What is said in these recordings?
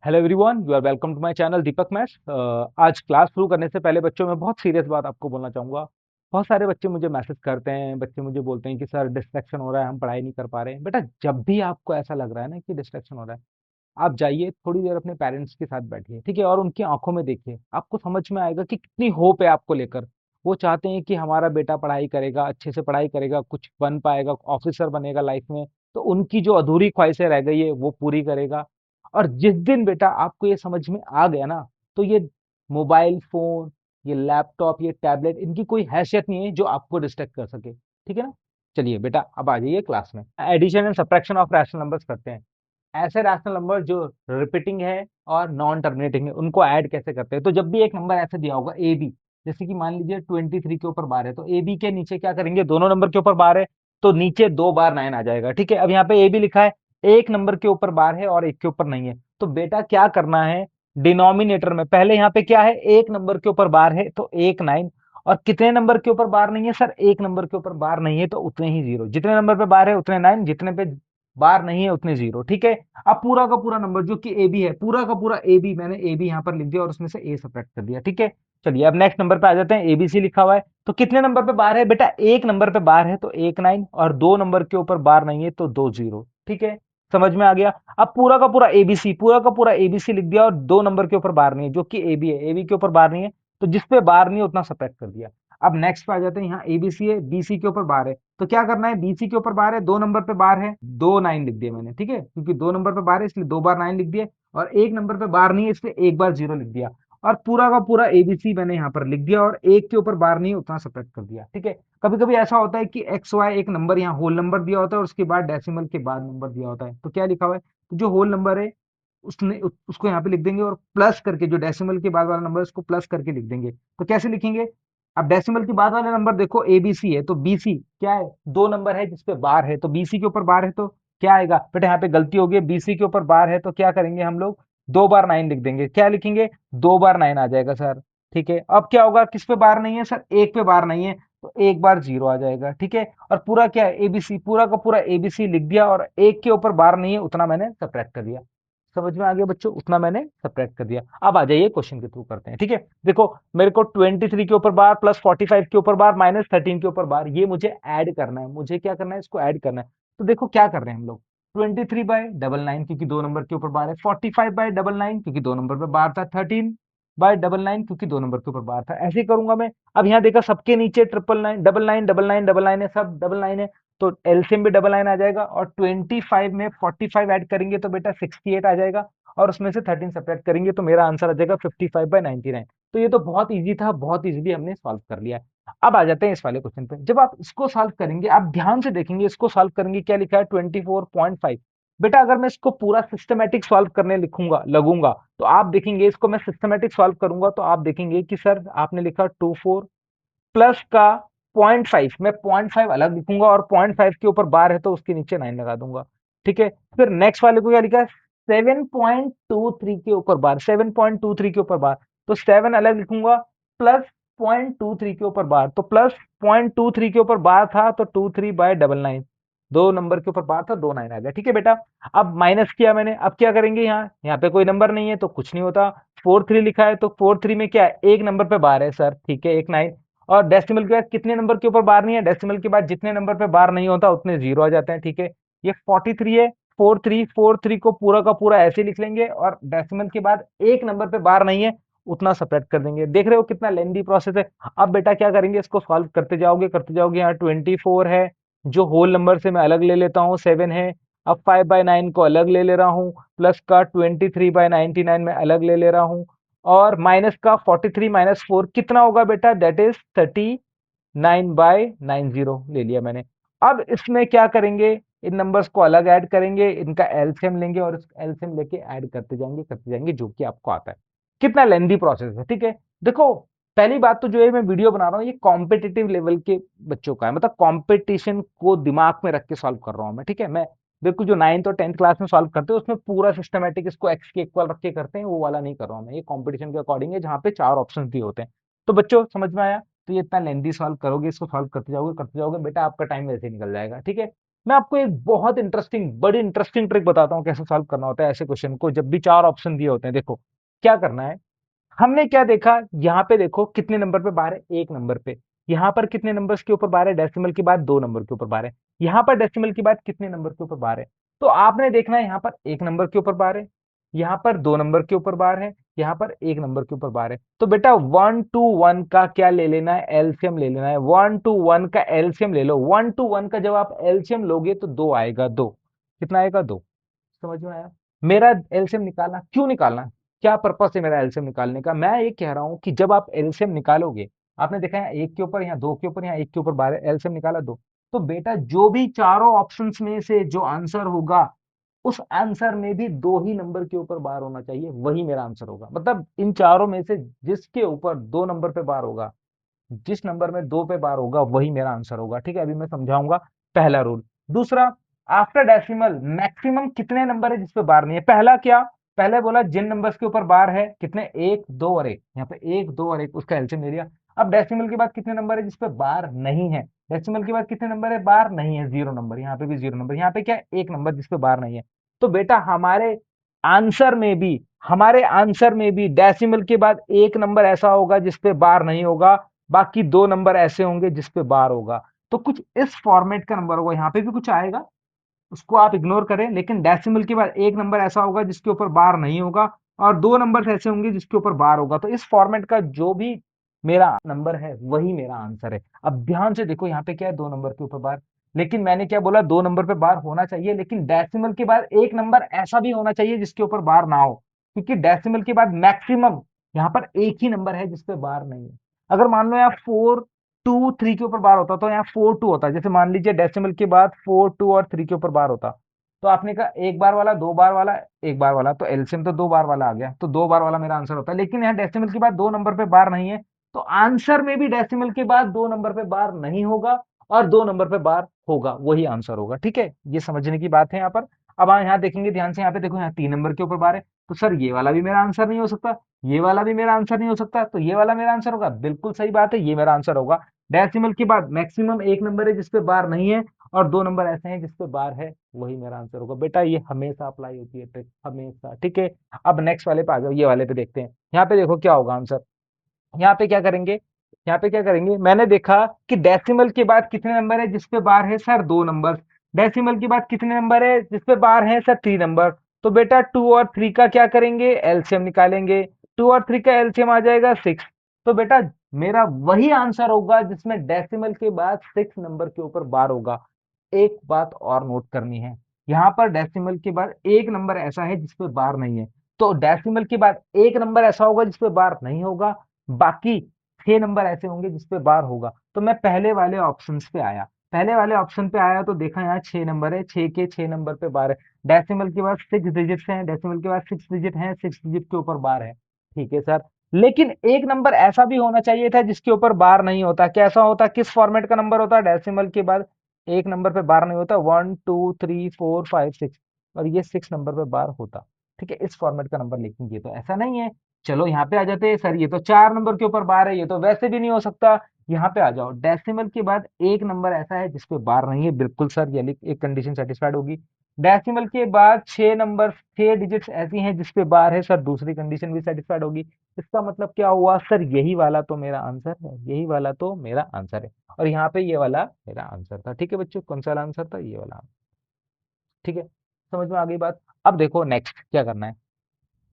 Hello everyone, you are welcome to my channel Deepak maths. आज class शुरू करने से पहले बच्चों में बहुत सीरियस बात आपको बोलना चाहूँगा। बहुत सारे बच्चे मुझे मैसेज करते हैं, बच्चे मुझे बोलते हैं कि सर डिस्ट्रैक्शन हो रहा है, हम पढ़ाई नहीं कर पा रहे हैं। बेटा, जब भी आपको ऐसा लग रहा है ना कि डिस्ट्रैक्शन हो रहा है, आप जाइए थोड़ी देर अपने पेरेंट्स के साथ बैठिए, ठीक है, और उनकी आंखों में देखिए। आपको समझ में आएगा कि कितनी होप है आपको लेकर। वो चाहते हैं कि हमारा बेटा पढ़ाई करेगा, अच्छे से पढ़ाई करेगा, कुछ बन पाएगा, ऑफिसर बनेगा लाइफ में। तो उनकी जो अधूरी ख्वाहिशें रह गई है वो पूरी करेगा। और जिस दिन बेटा आपको ये समझ में आ गया ना, तो ये मोबाइल फोन, ये लैपटॉप, ये टैबलेट, इनकी कोई हैसियत नहीं है जो आपको डिस्ट्रैक्ट कर सके। ठीक है ना? चलिए बेटा, अब आ जाइए क्लास में। Addition and subtraction of rational numbers करते हैं। ऐसे रैशनल नंबर जो रिपीटिंग है और नॉन टर्मिनेटिंग है, उनको ऐड कैसे करते हैं। तो जब भी एक नंबर ऐसे दिया होगा ए बी, जैसे कि मान लीजिए 23 के ऊपर बार है, तो ए बी के नीचे क्या करेंगे, दोनों नंबर के ऊपर बार है तो नीचे दो बार 9 आ जाएगा। ठीक है, अब यहाँ पे ए बी लिखा है, एक नंबर के ऊपर बार है और एक के ऊपर नहीं है। तो बेटा क्या करना है, डिनोमिनेटर में पहले यहाँ पे क्या है, एक नंबर के ऊपर बार है तो एक 9, और कितने नंबर के ऊपर बार नहीं है सर, एक नंबर के ऊपर बार नहीं है तो उतने ही जीरो। जितने नंबर पे बार है उतने 9, जितने पे बार नहीं है उतने जीरो। ठीक है, अब पूरा का पूरा नंबर जो कि ए बी है, पूरा का पूरा ए बी, मैंने ए बी यहाँ पर लिख दिया और उसमें से ए सब्ट्रैक्ट कर दिया। ठीक है, चलिए अब नेक्स्ट नंबर पे आ जाते हैं। एबीसी लिखा हुआ है, तो कितने नंबर पे बार है बेटा, एक नंबर पे बार है तो एक 9, और दो नंबर के ऊपर बार नहीं है तो दो जीरो। ठीक है, समझ में आ गया। अब पूरा का पूरा एबीसी, पूरा का पूरा एबीसी लिख दिया और दो नंबर के ऊपर बार नहीं है जो कि ए बी है, ए बी के ऊपर बार नहीं है तो जिसपे बार नहीं है उतना सब्ट्रैक्ट कर दिया। अब नेक्स्ट पे आ जाते हैं, यहाँ एबीसी है, बीसी के ऊपर बार है, तो क्या करना है, बीसी के ऊपर बार है, दो नंबर पे बार है, दो 9 लिख दिए मैंने। ठीक है, क्योंकि दो नंबर पे बार है इसलिए दो बार 9 लिख दिए, और एक नंबर पे बार नहीं है इसलिए एक बार जीरो लिख दिया। और पूरा का पूरा एबीसी मैंने यहाँ पर लिख दिया और एक के ऊपर बार नहीं है उतना सब्ट्रैक्ट कर दिया। ठीक है, कभी कभी ऐसा होता है कि एक्स वाई एक नंबर यहाँ होल नंबर दिया होता है और उसके बाद डेसिमल के बाद नंबर दिया होता है, तो क्या लिखा हुआ है, तो जो होल नंबर है उसको यहाँ पे लिख देंगे और प्लस करके जो डेसिमल के बाद वाला नंबर है उसको प्लस करके लिख देंगे। तो कैसे लिखेंगे, अब डेसिमल के बाद वाले नंबर देखो, एबीसी है तो बीसी क्या है, दो नंबर है जिसपे बार है, तो बीसी के ऊपर बार है तो क्या आएगा बेटा, यहाँ पे गलती हो गई, बीसी के ऊपर बार है तो क्या करेंगे हम लोग, दो बार 9 लिख देंगे। क्या लिखेंगे, दो बार 9 आ जाएगा सर। ठीक है, अब क्या होगा, किस पे बार नहीं है सर, एक पे बार नहीं है तो एक बार जीरो आ जाएगा। ठीक है, और पूरा क्या है, एबीसी, पूरा का पूरा एबीसी लिख दिया और एक के ऊपर बार नहीं है उतना मैंने सब्ट्रैक्ट कर दिया। समझ में आ गया बच्चों, उतना मैंने सब्ट्रैक्ट कर दिया। अब आ जाइए क्वेश्चन के थ्रू करते हैं। ठीक है, देखो मेरे को 23 के ऊपर बार प्लस 45 के ऊपर बार माइनस 13 के ऊपर बार, ये मुझे ऐड करना है। मुझे क्या करना है, इसको ऐड करना है। तो देखो क्या कर रहे हैं हम लोग, 23 बाय डबल नाइन क्योंकि दो नंबर के ऊपर बार है, 45 बाय डबल नाइन क्योंकि दो नंबर पे बार था, 13 बाय डबल नाइन क्योंकि दो नंबर के ऊपर बार था। ऐसे ही करूंगा मैं। अब यहाँ देखा सबके नीचे triple nine, double nine, double nine, double nine है, सब डबल नाइन है, तो एलसीएम भी डबल नाइन आ जाएगा, और 25 में 45 ऐड करेंगे तो बेटा 68 आ जाएगा, और उसमें से 13 सब्ट्रैक्ट करेंगे तो मेरा आंसर आ जाएगा 55 बाय 99। तो ये तो बहुत इजी था, बहुत इजीली हमने सॉल्व कर लिया। अब आ जाते हैं इस वाले क्वेश्चन पे। जब आप इसको सॉल्व करेंगे, आप ध्यान से देखेंगे, इसको सॉल्व करेंगे, क्या लिखा है 24.5। बेटा अगर मैं इसको पूरा सिस्टमेटिक सॉल्व करने लिखूंगा लगूंगा, तो आप देखेंगे, इसको मैं सिस्टमेटिक सॉल्व करूंगा तो आप देखेंगे कि सर आपने लिखा 24 प्लस का 0.5, मैं 0.5 अलग लिखूंगा और 0.5 के ऊपर बार है तो उसके नीचे 9 लगा दूंगा। ठीक है, फिर नेक्स्ट वाले को क्या लिखा है, 7.23 के ऊपर बार, 7.23 के ऊपर बार, तो 7 अलग लिखूंगा प्लस 0.23 के ऊपर बार, तो प्लस 0.23 के ऊपर बार था तो 23 बाय डबल नाइन, दो नंबर के ऊपर बार था, दो 9 आ गया। ठीक है बेटा, अब माइनस किया मैंने, अब क्या करेंगे, यहाँ पे कोई नंबर नहीं है तो कुछ नहीं होता, 4 3 लिखा है तो 4 3 में क्या है, एक नंबर पे बार है सर। ठीक है, एक 9, और डेसिमल के बाद कितने नंबर के ऊपर बार नहीं है, डेसिमल के बाद जितने नंबर पे बार नहीं होता उतने जीरो आ जाते हैं। ठीक है, ये 43 है, 4 3 को पूरा का पूरा ऐसे लिख लेंगे और डेसिमल के बाद एक नंबर पे बार नहीं है उतना सब्ट्रैक्ट कर देंगे। देख रहे हो कितना लेंदी प्रोसेस है। अब बेटा क्या करेंगे, इसको सॉल्व करते जाओगे, यहाँ 24 है, जो होल नंबर से मैं अलग ले लेता हूँ 7 है, अब 5/9 को अलग ले ले रहा हूँ, प्लस का 23/99 में अलग ले ले रहा हूँ, और माइनस का 43 माइनस 4 कितना होगा बेटा, दैट इज 39/90 ले लिया मैंने। अब इसमें क्या करेंगे, इन नंबर्स को अलग ऐड करेंगे, इनका एलसीएम लेंगे और एलसीएम लेके ऐड करते जाएंगे जो कि आपको आता है। कितना लेंदी प्रोसेस है। ठीक है, देखो पहली बात तो जो है मैं वीडियो बना रहा हूँ ये कॉम्पिटिटिव लेवल के बच्चों का है, मतलब कंपटीशन को दिमाग में रख के सॉल्व कर रहा हूँ मैं। ठीक है, मैं बिल्कुल जो 9th और 10th क्लास में सॉल्व करते हैं उसमें पूरा सिस्टमेटिक इसको एक्स के इक्वल रख के करते हैं, वो वाला नहीं कर रहा हूँ मैं। ये कंपटीशन के अकॉर्डिंग है जहाँ पे चार ऑप्शन भी होते हैं। तो बच्चों समझ में आया, तो ये इतना लेंदी सॉल्व करोगे, इसको सॉल्व करते जाओगे बेटा, आपका टाइम वैसे ही निकल जाएगा। ठीक है, मैं आपको एक बहुत इंटरेस्टिंग, बड़ी इंटरेस्टिंग ट्रिक बताता हूँ कैसे सॉल्व करना होता है ऐसे क्वेश्चन को जब भी चार ऑप्शन दिए होते हैं। देखो क्या करना है, हमने क्या देखा, यहाँ पे देखो कितने नंबर पे बार है, एक नंबर पे। यहाँ पर कितने नंबर्स के ऊपर बार है, डेसिमल के बाद दो नंबर के ऊपर बार है। यहाँ पर डेसिमल के बाद कितने नंबर के ऊपर बार है, तो आपने देखना है यहाँ पर एक नंबर के ऊपर बार है, यहाँ पर दो नंबर के ऊपर बार है, यहाँ पर एक नंबर के ऊपर बार है। तो बेटा 1 to 1 का क्या ले लेना है, एलसीएम ले लेना है। 1 to 1 का एलसीएम ले लो। 1 to 1 का जब आप एलसीएम लोगे तो दो आएगा, दो। कितना आएगा, दो। समझ में आया? मेरा एलसीएम निकालना, क्यों निकालना, क्या पर्पस है मेरा एलसीएम निकालने का? मैं ये कह रहा हूं कि जब आप एलसीएम निकालोगे, आपने देखा है एक के ऊपर, यहाँ दो के ऊपर, यहाँ एक के ऊपर बार, एलसीएम निकाला दो। तो बेटा जो भी चारों ऑप्शंस में से जो आंसर होगा, उस आंसर में भी दो ही नंबर के ऊपर बार होना चाहिए, वही मेरा आंसर होगा। मतलब इन चारों में से जिसके ऊपर दो नंबर पे बार होगा, जिस नंबर में दो पे बार होगा, वही मेरा आंसर होगा। ठीक है, अभी मैं समझाऊंगा पहला रूल। दूसरा, आफ्टर डेसिमल मैक्सिमम कितने नंबर है जिसपे बार नहीं है। पहला क्या, पहले बोला जिन नंबर्स के ऊपर बार है, कितने, एक, दो और एक। यहाँ पे एक, दो और एक, उसका एलसीएम ले लिया। अब डेसिमल के बाद कितने नंबर है जिसपे बार नहीं है, डेसिमल के बाद कितने नंबर है, बार नहीं है, जीरो नंबर। यहाँ पे भी जीरो नंबर, यहाँ पे क्या है, एक नंबर जिसपे बार नहीं है। तो बेटा आंसर में भी हमारे आंसर में भी डेसिमल के बाद एक नंबर ऐसा होगा जिसपे बार नहीं होगा, बाकी दो नंबर ऐसे होंगे जिसपे बार होगा। तो कुछ इस फॉर्मेट का नंबर होगा, यहाँ पे भी कुछ आएगा, उसको आप इग्नोर करें, लेकिन डेसिमल के बाद एक नंबर ऐसा होगा जिसके ऊपर बार नहीं होगा, और दो नंबर ऐसे होंगे जिसके ऊपर बार होगा। तो इस फॉर्मेट का जो भी मेरा नंबर है वही मेरा आंसर है। अब ध्यान से देखो, यहाँ पे क्या है, दो नंबर के ऊपर बार। लेकिन मैंने क्या बोला, दो नंबर पे बार होना चाहिए, लेकिन डेसिमल के बाद एक नंबर ऐसा भी होना चाहिए जिसके ऊपर बार ना हो, क्योंकि डेसिमल के बाद मैक्सिमम यहाँ पर एक ही नंबर है जिसपे बार नहीं है। अगर मान लो यहाँ 4 2 3 के ऊपर बार होता तो यहाँ 4 2 होता। जैसे मान लीजिए डेसिमल के बाद 4 2 और 3 के ऊपर बार होता, तो आपने कहा एक बार वाला, दो बार वाला, एक बार वाला, तो एलसीएम तो दो बार वाला आ गया, तो दो बार वाला मेरा आंसर होता है। लेकिन यहाँ डेसिमल के बाद दो नंबर पे बार नहीं है, तो आंसर में भी डेसिमल के बाद दो नंबर पे बार नहीं होगा, और दो नंबर पे बार होगा, वही आंसर होगा। ठीक है, ये समझने की बात है यहाँ पर। अब यहाँ देखेंगे ध्यान से, यहाँ पे देखो, यहाँ तीन नंबर के ऊपर बार है, तो सर ये वाला भी मेरा आंसर नहीं हो सकता, ये वाला भी मेरा आंसर नहीं हो सकता, तो ये वाला मेरा आंसर होगा। बिल्कुल सही बात है, ये मेरा आंसर होगा। डेसिमल के बाद मैक्सिमम एक नंबर है जिसपे बार नहीं है, और दो नंबर ऐसे हैं जिसपे बार है, वही मेरा आंसर होगा। बेटा ये हमेशा अप्लाई होती है ट्रिक, हमेशा। ठीक है, अब नेक्स्ट वाले पे आ जाओ, ये वाले पे देखते हैं। यहाँ पे देखो क्या होगा आंसर। यहाँ पे क्या करेंगे, यहाँ पे क्या करेंगे, मैंने देखा कि डेसिमल के बाद कितने नंबर है जिसपे बार है, सर दो नंबर। डेसिमल के बाद कितने नंबर है जिसपे बार है, सर थ्री नंबर। तो बेटा टू और थ्री का क्या करेंगे, एलसीएम निकालेंगे। टू और थ्री का एलसीएम आ जाएगा सिक्स। तो बेटा मेरा वही आंसर होगा जिसमें डेसिमल के बाद सिक्स नंबर के ऊपर बार होगा। एक बात और नोट करनी है, यहाँ पर डेसिमल के बाद एक नंबर ऐसा है जिसपे बार नहीं है, तो डेसिमल के बाद एक नंबर ऐसा होगा जिसपे बार नहीं होगा, बाकी छह नंबर ऐसे होंगे जिसपे बार होगा। तो मैं पहले वाले ऑप्शन पे आया, पहले वाले ऑप्शन पे आया, तो देखा यहाँ छह नंबर है, छह के छह नंबर पे बार है। डेसिमल के बाद सिक्स डिजिट है, डेसिमल के बाद सिक्स डिजिट है, सिक्स डिजिट के ऊपर बार है। ठीक है सर, लेकिन एक नंबर ऐसा भी होना चाहिए था जिसके ऊपर बार नहीं होता। कैसा होता, किस फॉर्मेट का नंबर होता, डेसिमल के बाद एक नंबर पे बार नहीं होता, 1 2 3 4 5 6, और ये सिक्स नंबर पे बार होता। ठीक है, इस फॉर्मेट का नंबर, लेकिन ये तो ऐसा नहीं है। चलो यहाँ पे आ जाते हैं, सर ये तो चार नंबर के ऊपर बार है, ये तो वैसे भी नहीं हो सकता। यहाँ पे आ जाओ, डेसिमल के बाद एक नंबर ऐसा है जिसपे बार नहीं है, बिल्कुल सर, ये एक कंडीशन सेटिस्फाइड होगी। डेसिमल के बाद छह नंबर, छह डिजिट्स ऐसी हैं जिसपे बार है, सर दूसरी कंडीशन भी सेटिस्फाइड होगी। इसका मतलब क्या हुआ सर, यही वाला तो मेरा आंसर है, यही वाला तो मेरा आंसर है। और यहाँ पे ये वाला मेरा आंसर था। ठीक है बच्चों, कौन सा वाला आंसर था, ये वाला। ठीक है, समझ में आ गई बात। अब देखो नेक्स्ट क्या करना है।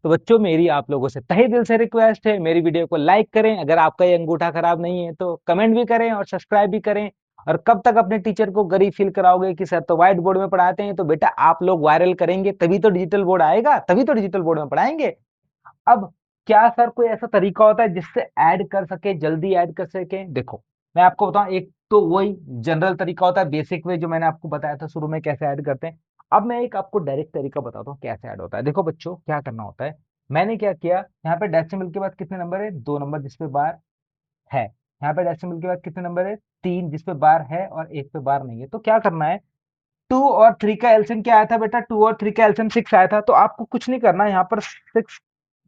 तो बच्चों मेरी आप लोगों से तहे दिल से रिक्वेस्ट है, मेरी वीडियो को लाइक करें, अगर आपका ये अंगूठा खराब नहीं है तो कमेंट भी करें और सब्सक्राइब भी करें। और कब तक अपने टीचर को गरीब फील कराओगे कि सर तो व्हाइट बोर्ड में पढ़ाते हैं, तो बेटा आप लोग वायरल करेंगे तभी तो डिजिटल बोर्ड आएगा, तभी तो डिजिटल बोर्ड में पढ़ाएंगे। अब क्या सर कोई ऐसा तरीका होता है जिससे ऐड कर सके, जल्दी ऐड कर सके? देखो मैं आपको बताऊं, एक तो वही जनरल तरीका होता है, बेसिक वे, जो मैंने आपको बताया था शुरू में कैसे ऐड करते हैं। अब मैं एक आपको डायरेक्ट तरीका बताता हूँ कैसे ऐड होता है। देखो बच्चों क्या करना होता है, मैंने क्या किया, यहाँ पे डेसिमल के बाद कितने नंबर है, दो नंबर जिसपे बार है। यहाँ पे डेसिमल के बाद कितने नंबर है, तीन, जिसपे बार है और एक पे बार नहीं है। तो क्या करना है, टू और थ्री का एलसीएम क्या आया था बेटा, टू और थ्री का एलसीएम सिक्स आया था। तो आपको कुछ नहीं करना, यहाँ पर सिक्स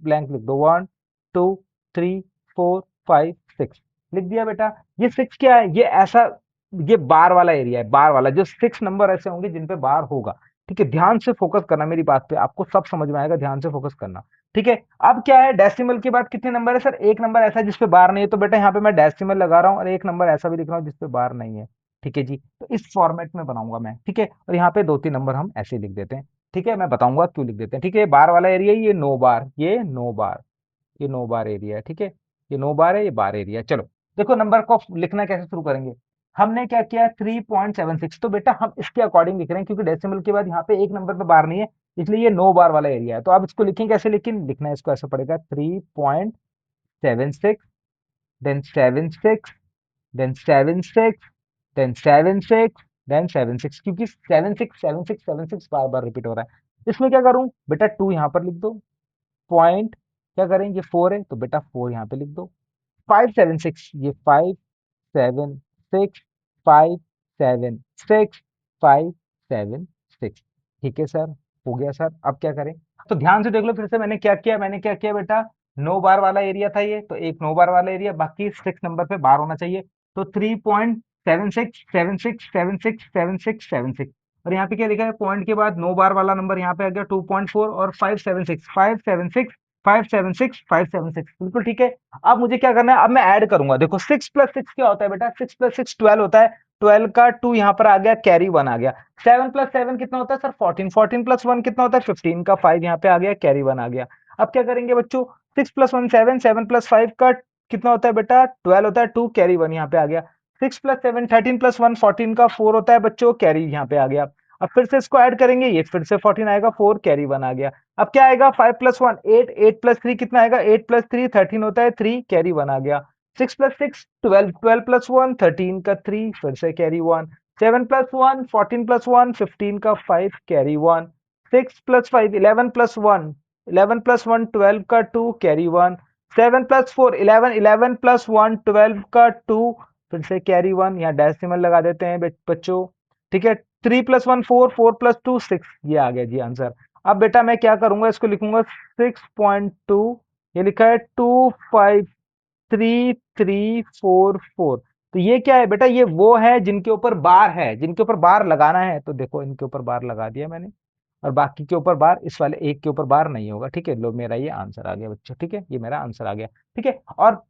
ब्लैंक लिख दो, 1 2 3 4 5 6 लिख दिया बेटा। ये सिक्स क्या है, ये ऐसा ये बार वाला एरिया है, बार वाला, जो 6 नंबर ऐसे होंगे जिन पे बार होगा। ठीक है, ध्यान से फोकस करना मेरी बात पे, आपको सब समझ में आएगा, ध्यान से फोकस करना। ठीक है, अब क्या है, डेसिमल के बाद कितने नंबर है सर? एक नंबर ऐसा है जिसपे बार नहीं है, तो बेटा यहाँ पे मैं डेसिमल लगा रहा हूँ, और एक नंबर ऐसा भी लिख रहा हूँ जिसपे बार नहीं है। ठीक है जी, तो इस फॉर्मेट में बनाऊंगा मैं। ठीक है, और यहाँ पे 2-3 नंबर हम ऐसे लिख देते हैं। ठीक है, मैं बताऊंगा क्यों लिख देते हैं। ठीक है, ये बार वाला एरिया, ये 9 बार, ये 9 बार, ये 9 बार एरिया है। ठीक है, ये 9 बार है, ये बार एरिया है। चलो देखो, नंबर को लिखना कैसे शुरू करेंगे। हमने क्या किया, 3.76, तो बेटा हम इसके अकॉर्डिंग लिख रहे हैं, क्योंकि डेसिमल के बाद यहाँ पे एक नंबर पे बार नहीं है, इसलिए ये 9 बार वाला एरिया है। तो आप इसको लिखें कैसे, लेकिन लिखना है इसको ऐसा पड़ेगा, 3.76, देन 76, देन 76, देन 76, देन 76, क्योंकि 76 बार बार रिपीट हो रहा है। इसमें क्या करूं बेटा, 2 यहाँ पर लिख दो, पॉइंट क्या करें, ये 4 है तो बेटा 4 यहाँ पे लिख दो, 576, ये 5 7 6, 5 7 6, 5 7 6। ठीक है सर, हो गया सर। अब क्या करें, तो ध्यान से देख लो फिर से, मैंने क्या किया बेटा, 9 बार वाला एरिया था ये, तो एक 9 बार वाला एरिया, बाकी 6 नंबर पे बार होना चाहिए। तो 3.7676767676, और यहाँ पे क्या लिखा है, पॉइंट के बाद 9 बार वाला नंबर यहाँ पे आ गया 2.4, और 576 बिल्कुल ठीक है। अब मुझे क्या करना है, अब मैं ऐड करूंगा। देखो 6 + 6 क्या होता है बेटा, 6 + 6 12 होता है, 12 का 2 यहाँ पर आ गया, कैरी 1 आ गया। 7 + 7 कितना होता है सर, 14, 14 + 1 कितना होता है, 15 का 5 यहाँ पे आ गया, कैरी 1 आ गया। अब क्या करेंगे बच्चों, 6 + 1 7, 7 + 5 का कितना होता है बेटा, 12 होता है, 2 कैरी 1 यहाँ पे आ गया। 6 + 7 13 + 1 14 का 4 होता है बच्चों, कैरी यहाँ पे आ गया। अब फिर से इसको ऐड करेंगे, ये फिर से 14 आएगा, 4 कैरी 1 आ गया। अब क्या आएगा, 5 + 1 8, 8 + 3 कितना आएगा, 8 + 3 13 होता है, 3 कैरी 1 आ गया। 6 + 6 12, 12 + 1 13 का 3 फिर से कैरी 1। 7 + 1 14 + 1 15 का 5 कैरी 1। 6 + 5 11 + 1 11 + 1 12 का 2 कैरी 1। 7 + 4 11 11 + 1 12 का 2 फिर से कैरी 1, यहाँ डेसिमल लगा देते हैं बच्चों। ठीक है, 3 + 1 4, 4 + 2 6, ये आ गया जी आंसर। अब बेटा मैं क्या करूंगा, इसको लिखूंगा 6.2, ये लिखा है 253 3 4 4। तो ये क्या है बेटा, ये वो है जिनके ऊपर बार है, जिनके ऊपर बार लगाना है। तो देखो इनके ऊपर बार लगा दिया मैंने, और बाकी के ऊपर बार, इस वाले एक के ऊपर बार नहीं होगा। ठीक है, लो मेरा ये आंसर आ गया बच्चों। ठीक है, ये मेरा आंसर आ गया। ठीक है, और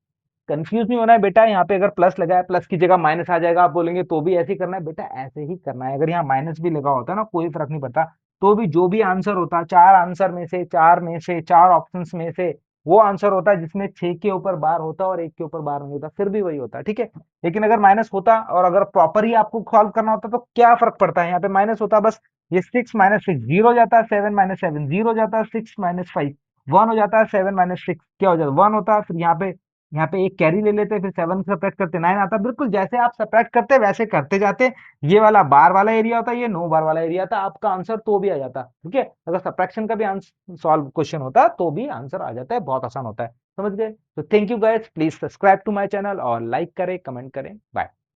कंफ्यूज नहीं होना है बेटा, यहाँ पे अगर प्लस लगा है, प्लस की जगह माइनस आ जाएगा, आप बोलेंगे तो भी ऐसे ही करना है बेटा, ऐसे ही करना है। अगर यहाँ माइनस भी लगा होता है ना, कोई फर्क नहीं पड़ता, तो भी जो भी आंसर होता, चार आंसर में से, चार ऑप्शंस में से वो आंसर होता है जिसमें 6 के ऊपर बार होता और एक के ऊपर बार नहीं होता, फिर भी वही होता। ठीक है, लेकिन अगर माइनस होता और अगर प्रॉपर ही आपको सॉल्व करना होता तो क्या फर्क पड़ता है, यहाँ पे माइनस होता बस, ये 6 - 6 जीरो जाता है, 7 - 7 जीरो जाता है, 6 - 5 1 हो जाता है, 7 - 6 क्या हो जाता है, 1 होता है। फिर यहाँ पे एक कैरी ले लेते हैं, फिर 7 सब्ट्रैक्ट करते 9 आता है। बिल्कुल जैसे आप सब्ट्रैक्ट करते वैसे करते जाते, ये वाला बार वाला एरिया होता है, ये 9 बार वाला एरिया था, आपका आंसर तो भी आ जाता। ठीक है, अगर सब्ट्रैक्शन का भी आंसर सॉल्व क्वेश्चन होता तो भी आंसर आ जाता है, बहुत आसान होता है। समझ गए? तो thank you guys, please subscribe to my channel और लाइक करें, कमेंट करें। बाय।